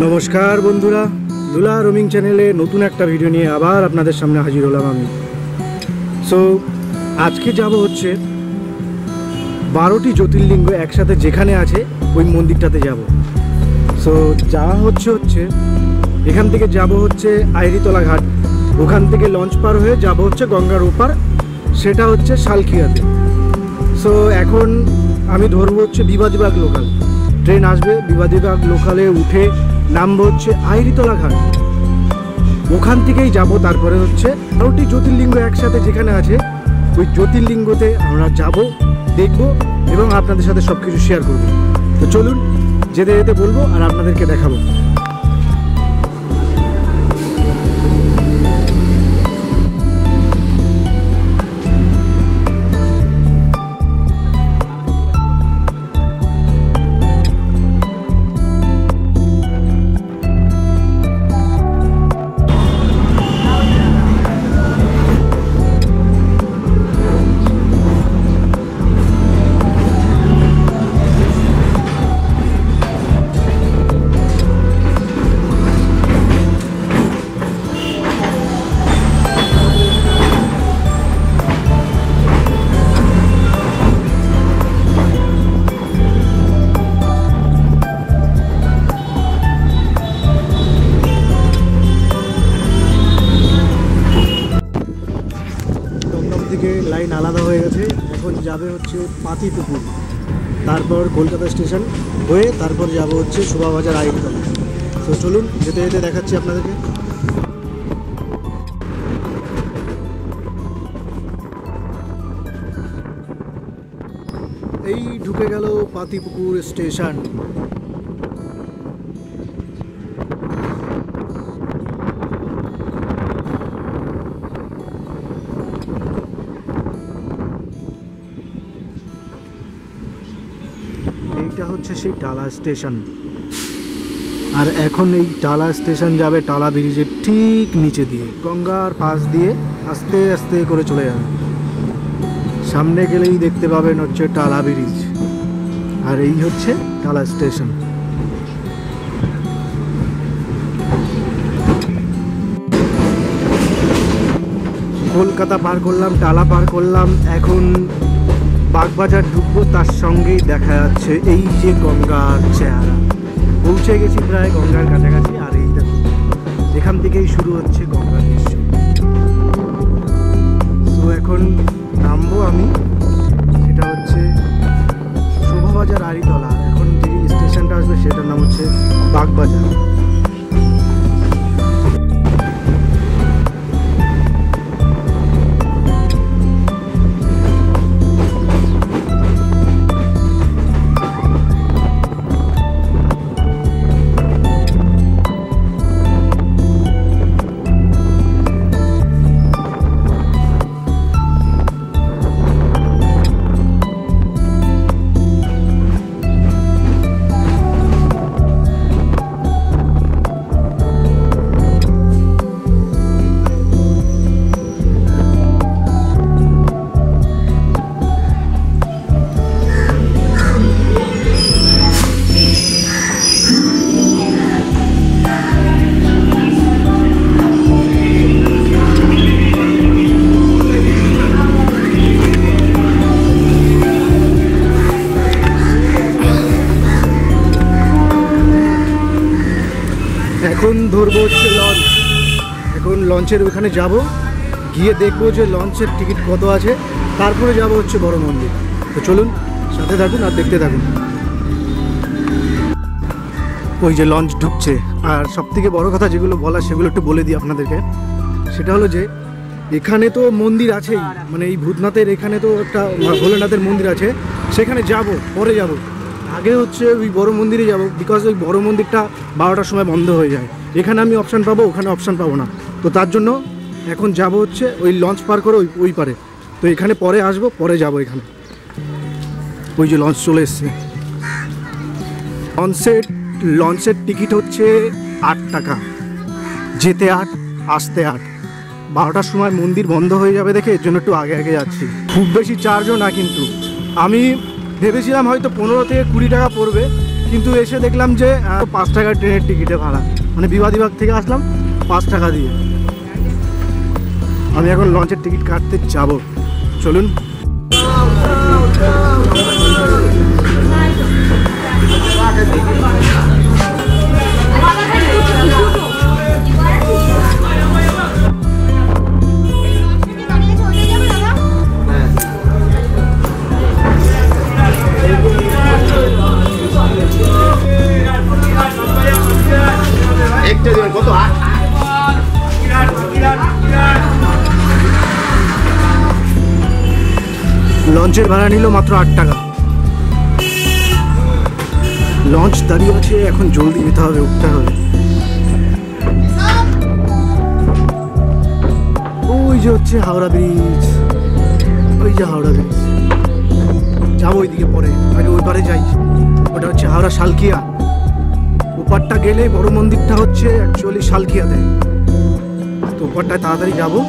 নমস্কার বন্ধুরা, দুলা রোমিং চ্যানেলে নতুন একটা ভিডিও নিয়ে আবার আপনাদের সামনে হাজির হলাম আমি। সো আজকে যাব হচ্ছে 12টি জ্যোতির্লিঙ্গ একসাথে যেখানে আছে ওই মন্দিরটাতে যাব। সো যাওয়া হচ্ছে এখান থেকে যাব হচ্ছে আইরিতলা ঘাট, ওখান থেকে লঞ্চ পার হয়ে যাব হচ্ছে গঙ্গার ওপার, সেটা হচ্ছে শালখিয়াতে। সো এখন আমি ধরবো হচ্ছে বিবাদীবাগ লোকাল, ট্রেন আসবে, বিবাদীবাগ লোকালে উঠে নামবো হচ্ছে আইরিতলা ঘাট, ওখান থেকেই যাব। তারপরে হচ্ছে 12টি জ্যোতির্লিঙ্গ একসাথে যেখানে আছে ওই জ্যোতির্লিঙ্গতে আমরা যাব, দেখব এবং আপনাদের সাথে সব কিছু শেয়ার করব। তো চলুন, যেতে যেতে বলবো আর আপনাদেরকে দেখাবো। লাইন আলাদা হয়ে গেছে, এখন যাবে হচ্ছে পাতিপুকুর, তারপর কলকাতা স্টেশন হয়ে তারপর যাব হচ্ছে শোভাবাজার আইরিতলা। তো চলুন, যেতে যেতে দেখাচ্ছি আপনাদেরকে। এই ঢুকে গেল পাতিপুকুর স্টেশন। এইটা হচ্ছে সেই টালা স্টেশন, আর এখন এই টালা স্টেশন যাবে টালা ব্রিজের ঠিক নিচে দিয়ে, গঙ্গার পাশ দিয়ে আস্তে আস্তে করে চলে যাবে। সামনে গেলেই দেখতে পাবেন হচ্ছে টালা ব্রিজ, আর এই হচ্ছে টালা স্টেশন। কলকাতা পার করলাম, টালা পার করলাম, এখন বাগবাজার ঢুকবো, তার সঙ্গেই দেখা যাচ্ছে এই যে গঙ্গার চেহারা। পৌঁছে গেছি প্রায় গঙ্গার কাছাকাছি, আর এই দেখো এখান থেকেই শুরু হচ্ছে গঙ্গার দৃশ্য। তো এখন নামবো আমি, সেটা হচ্ছে শোভাবাজার আইরিতলা। এখন যে স্টেশনটা আসবে সেটার নাম হচ্ছে বাগবাজার। এখন ধরবো হচ্ছে লঞ্চ, এখন লঞ্চের ওখানে যাব, গিয়ে দেখবো যে লঞ্চের টিকিট কত আছে, তারপরে যাব হচ্ছে বড় মন্দির। তো চলুন, সাথে থাকুন আর দেখতে থাকুন। ওই যে লঞ্চ ঢুকছে, আর সব থেকে বড়ো কথা যেগুলো বলা সেগুলো একটু বলে দিই আপনাদেরকে। সেটা হলো যে এখানে তো মন্দির আছেই, মানে এই ভূতনাথের এখানে তো একটা ভোলেনাথের মন্দির আছে, সেখানে যাব, পরে যাব। আগে হচ্ছে ওই বড় মন্দিরে যাব, বিকজ ওই বড় মন্দিরটা 12টার সময় বন্ধ হয়ে যায়। এখানে আমি অপশান পাবো, ওখানে অপশান পাবো না। তো তার জন্য এখন যাব হচ্ছে ওই লঞ্চ পার করে ওই পারে। তো এখানে পরে আসবো, পরে যাব এখানে। ওই যে লঞ্চ চলে এসছে। লঞ্চের টিকিট হচ্ছে 8 টাকা, যেতে 8, আসতে 8। 12টার সময় মন্দির বন্ধ হয়ে যাবে দেখে এর জন্য একটু আগে আগে যাচ্ছি। খুব বেশি চার্জও না, কিন্তু আমি ভেবেছিলাম হয়তো 15 থেকে 20 টাকা পড়বে, কিন্তু এসে দেখলাম যে 5 টাকা ট্রেনের টিকিটে ভাড়া, মানে বিবাদীবাগ থেকে আসলাম 5 টাকা দিয়ে। আমি এখন লঞ্চের টিকিট কাটতে যাব, চলুন। লঞ্চের ভাড়া নিল মাত্র 8 টাকা। লঞ্চ দাঁড়িয়ে আছে, এখন জলদি যেতে হবে, উঠতে হবে। ওই যে হচ্ছে হাওড়া ব্রিজ, ওই যে হাওড়া ব্রিজ। যাবো ওইদিকে পরে, আগে ওই পারে যাই। ওটা হচ্ছে হাওড়া শালকিয়া। ওপারটা গেলে বড় মন্দিরটা হচ্ছে অ্যাকচুয়ালি শালকিয়াতে, তো ওপারটায় তাড়াতাড়ি যাবো।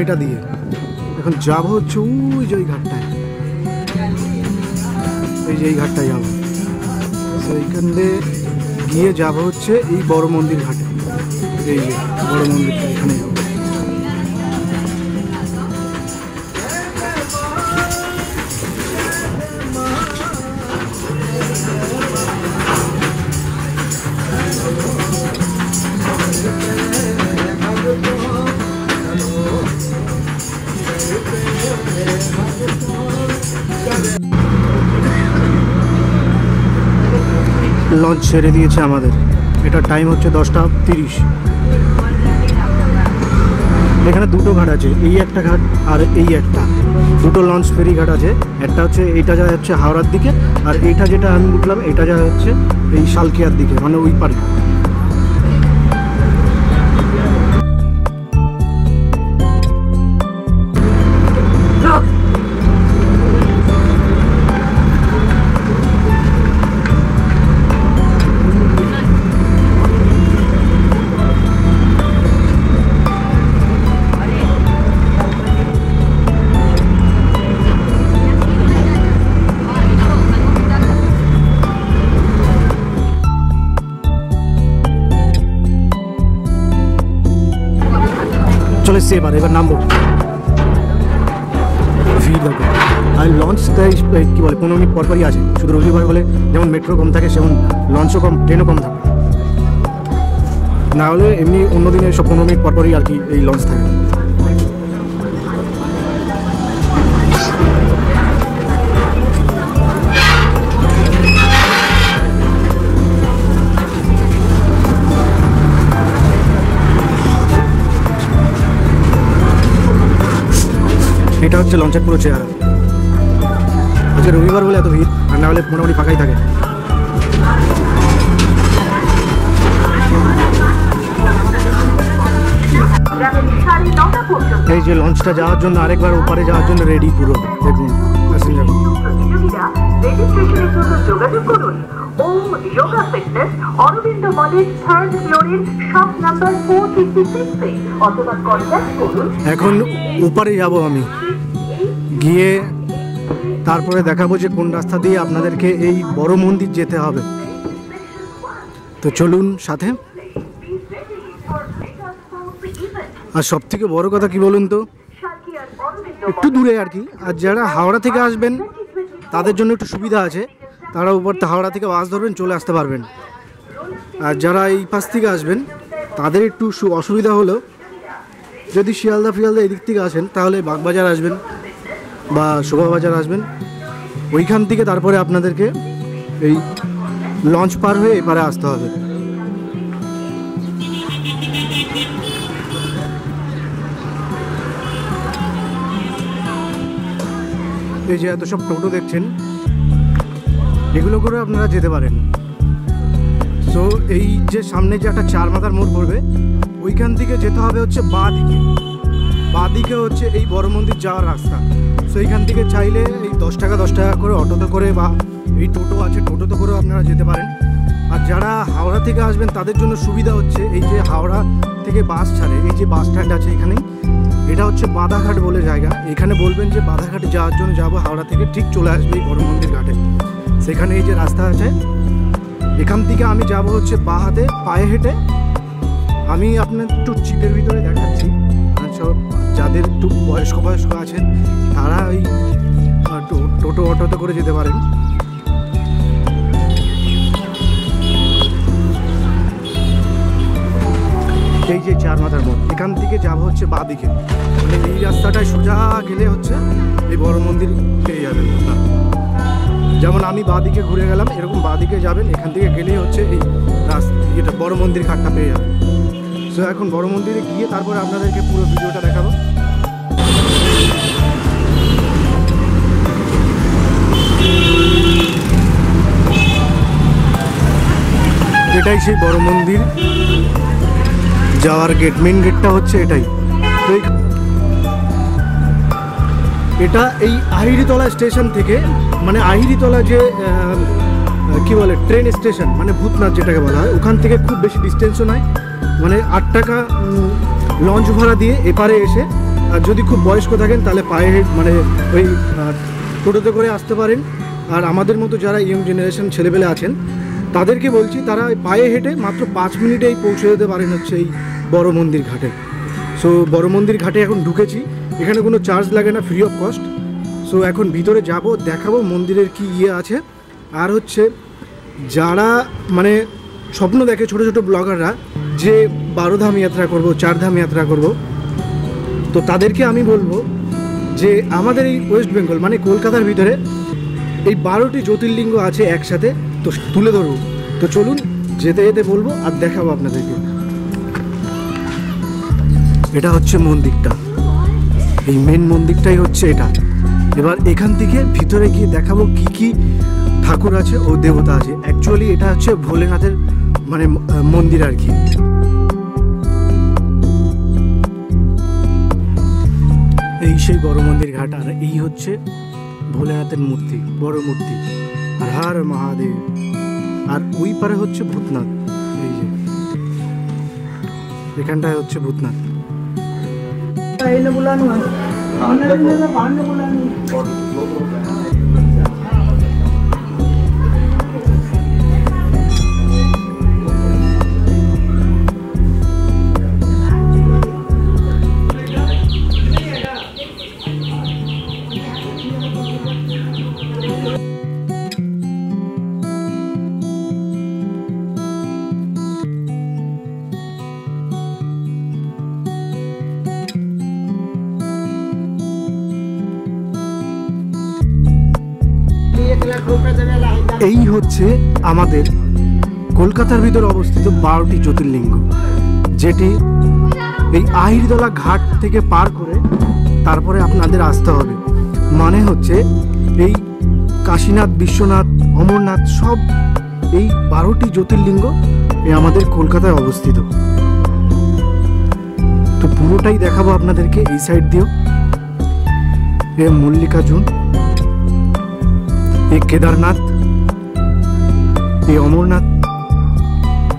এটা দিয়ে এখন যাব হচ্ছে ওই যে ওই ঘাটটায়, এই যে এই ঘাটটায় যাবো। সেইখান দিয়ে গিয়ে যাব হচ্ছে এই বড় মন্দির ঘাটে, এই যে বড় মন্দিরটা, এখানে যাবো। লঞ্চ ছেড়ে দিয়েছে আমাদের, এটা টাইম হচ্ছে 10:30। এখানে দুটো ঘাট আছে, এই একটা ঘাট আর এই একটা, দুটো লঞ্চ ফেরি ঘাট আছে। একটা হচ্ছে এইটা যায় হচ্ছে হাওড়ার দিকে, আর এইটা যেটা আমি উঠলাম এটা যায় হচ্ছে এই শালকিয়ার দিকে, মানে ওই পারে। চলে এসছি, এবার নামবো। ভিড় দেখো, আর লঞ্চটাই কী বলে 15 মিনিট পরপরই আছে। শুধু রবিবার বলে যেমন মেট্রো কম থাকে, সেমন লঞ্চও কম, ট্রেনও কম থাকে। না হলে এমনি অন্য দিনে সব 15 মিনিট পরপরই আর কি এই লঞ্চ থাকে। এটা হচ্ছে লঞ্চের পুরো চেহারা। আজকে রবিবার বলে এত ভিড়, আর না হলে মোটামুটি ফাঁকাই থাকে। এই যে লঞ্চটা যাওয়ার জন্য আরেকবার ওপারে যাওয়ার জন্য রেডি পুরো, দেখুন প্যাসেঞ্জার। রেজিস্ট্রেশনের জন্য যোগাযোগ করুন ওম যোগা ফিটনেস, অরবিন্দ মলের 3rd ফ্লোরের শপ নাম্বার 456 অথবা কন্ট্যাক্ট করুন। এখন ওপারে যাব আমি, গিয়ে তারপরে দেখাবো যে কোন রাস্তা দিয়ে আপনাদেরকে এই বড় মন্দির যেতে হবে। তো চলুন সাথে। আর সব থেকে বড় কথা কি বলুন তো, একটু দূরে আর কি। আর যারা হাওড়া থেকে আসবেন তাদের জন্য একটু সুবিধা আছে, তারা উপর হাওড়া থেকে বাস ধরবেন, চলে আসতে পারবেন। আর যারা এই পাশ থেকে আসবেন তাদের একটু অসুবিধা হলো, যদি শিয়ালদা ফিয়ালদা এদিক থেকে আসেন তাহলে বাগবাজার আসবেন বা শোভাবাজার আসবেন, ওইখান থেকে তারপরে আপনাদেরকে এই লঞ্চ পার হয়ে এপারে আসতে হবে। এই যে এত সব টোটো দেখছেন, এগুলো করে আপনারা যেতে পারেন। সো এই যে সামনে যে একটা 4 মাথার মোড় পড়বে, ওইখান থেকে যেতে হবে হচ্ছে বাঁ দিকে হচ্ছে এই বড় মন্দির যাওয়ার রাস্তা। সো এইখান থেকে চাইলে এই 10 টাকা করে অটোতে করে বা এই টোটো আছে, টোটোতে করেও আপনারা যেতে পারেন। আর যারা হাওড়া থেকে আসবেন তাদের জন্য সুবিধা হচ্ছে এই যে হাওড়া থেকে বাস ছাড়ে, এই যে বাস স্ট্যান্ড আছে এখানেই, এটা হচ্ছে বাঁধাঘাট বলে জায়গা। এখানে বলবেন যে বাঁধাঘাটে যাওয়ার জন্য যাবো হাওড়া থেকে, ঠিক চলে আসবে এই বড় মন্দির ঘাটে। সেখানে এই যে রাস্তা আছে, এখান থেকে আমি যাব হচ্ছে বাঁ হাতে পায়ে হেঁটে। আমি আপনার একটু চিপের ভিতরে দেখাচ্ছি, সব যাদের একটু বয়স্ক আছেন তারা ওই টোটো অটোতে করে যেতে পারেন। এই যে 4 মাথার মোড়, এখান থেকে যাবো হচ্ছে বাঁ দিকে, মানে এই রাস্তাটায় সোজা গেলে হচ্ছে এই বড় মন্দির পেয়ে যাবেন। যেমন আমি বাঁ দিকে ঘুরে গেলাম, এরকম বাঁ দিকে যাবেন, এখান থেকে গেলেই হচ্ছে এই রাস্তা, এটা বড় মন্দির ঘাটটা পেয়ে যাবেন। সো এখন বড় মন্দিরে গিয়ে তারপরে আপনাদেরকে পুরো ভিডিওটা দেখাবো। এটাই সেই বড় মন্দির যাওয়ার গেট, মেন গেটটা হচ্ছে এটাই। তো এটা এই আহিরিতলা স্টেশন থেকে, মানে আহিরিতলা যে কি বলে ট্রেন স্টেশন, মানে ভূতনাথ যেটাকে বলা হয়, ওখান থেকে খুব বেশি ডিস্টেন্সও নয়, মানে 8 টাকা লঞ্চ ভাড়া দিয়ে এপারে এসে, আর যদি খুব বয়স্ক থাকেন তাহলে পায়ে মানে ওই টোটোতে করে আসতে পারেন। আর আমাদের মতো যারা ইয়ং জেনারেশন ছেলেপেলে আছেন তাদেরকে বলছি, তারা পায়ে হেঁটে মাত্র 5 মিনিটেই পৌঁছে যেতে পারেন হচ্ছে এই বড় মন্দির ঘাটে। সো বড় মন্দির ঘাটে এখন ঢুকেছি, এখানে কোনো চার্জ লাগে না, ফ্রি অফ কস্ট। সো এখন ভিতরে যাব, দেখাবো মন্দিরের কি আছে। আর হচ্ছে যারা মানে স্বপ্ন দেখে ছোট ছোট ব্লগাররা যে 12 ধাম যাত্রা করব, 4 ধাম যাত্রা করব, তো তাদেরকে আমি বলবো যে আমাদের এই ওয়েস্ট বেঙ্গল মানে কলকাতার ভিতরে এই 12টি জ্যোতির্লিঙ্গ আছে একসাথে, তো তুলে ধরবো। তো চলুন যেতে যেতে বলবো আর দেখাবো আপনাদেরকে। এটা হচ্ছে মন্দিরটা, এই মেন মন্দিরটাই হচ্ছে এটা। এবার এখান থেকে ভিতরে গিয়ে দেখাবো কি কি ঠাকুর আছে ও দেবতা আছে। অ্যাকচুয়ালি এটা হচ্ছে ভোলেনাথের মানে মন্দির আর কি। এই সেই বড় মন্দির ঘাট, আর এই হচ্ছে ভোলেনাথের মূর্তি, বড় মূর্তি, আর হর মহাদেব। আর ওই পারে হচ্ছে ভূতনাথ, এই যে এখানটায় হচ্ছে ভূতনাথ। এই হচ্ছে আমাদের কলকাতার ভিতরে অবস্থিত 12টি জ্যোতির্লিঙ্গ, যেটি এই আহিরিতলা ঘাট থেকে পার করে তারপরে আপনাদের আসতে হবে। মানে হচ্ছে এই কাশীনাথ, বিশ্বনাথ, অমরনাথ সব এই 12টি জ্যোতির্লিঙ্গ এই আমাদের কলকাতায় অবস্থিত। তো পুরোটাই দেখাবো আপনাদেরকে এই সাইড দিয়েও। এ মল্লিকার্জুন, এই কেদারনাথ, এই অমরনাথ,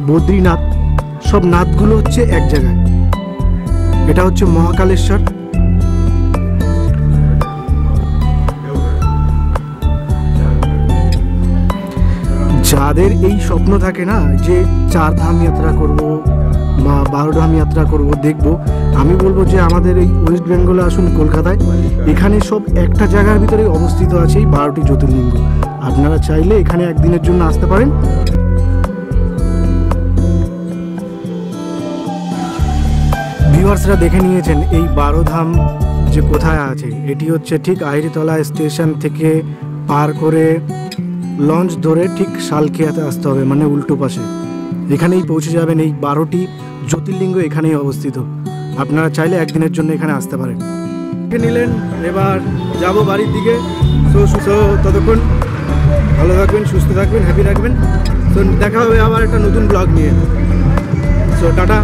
বদ্রীনাথ, সব নাথগুলো হচ্ছে এক জায়গায়। এটা হচ্ছে মহাকালেশ্বর। যাদের এই স্বপ্ন থাকে না যে 4 ধাম যাত্রা করব বা 12 ধাম যাত্রা করব, দেখব, আমি বলবো যে আমাদের এই ওয়েস্ট বেঙ্গলে আসুন কলকাতায়। এখানে সব একটা জায়গার ভিতরে অবস্থিত আছে এই 12টি জ্যোতির্লিঙ্গ। আপনারা চাইলে এখানে একদিনের জন্য আসতে পারেন। ভিউয়ার্সরা দেখে নিয়েছেন এই 12 ধাম যে কোথায় আছে। এটি হচ্ছে ঠিক আহিরিতলা স্টেশন থেকে পার করে লঞ্চ ধরে ঠিক শালকিয়াতে আসতে হবে, মানে উল্টো পাশে। এখানেই পৌঁছে যাবেন। এই 12টি জ্যোতির্লিঙ্গ এখানেই অবস্থিত। আপনারা চাইলে একদিনের জন্য এখানে আসতে পারেন। নিলেন, এবার যাব বাড়ির দিকে। সো ততক্ষণ ভালো থাকবেন, সুস্থ থাকবেন, হ্যাপি থাকবেন। তো দেখা হবে আবার একটা নতুন ব্লগ নিয়ে। So tata.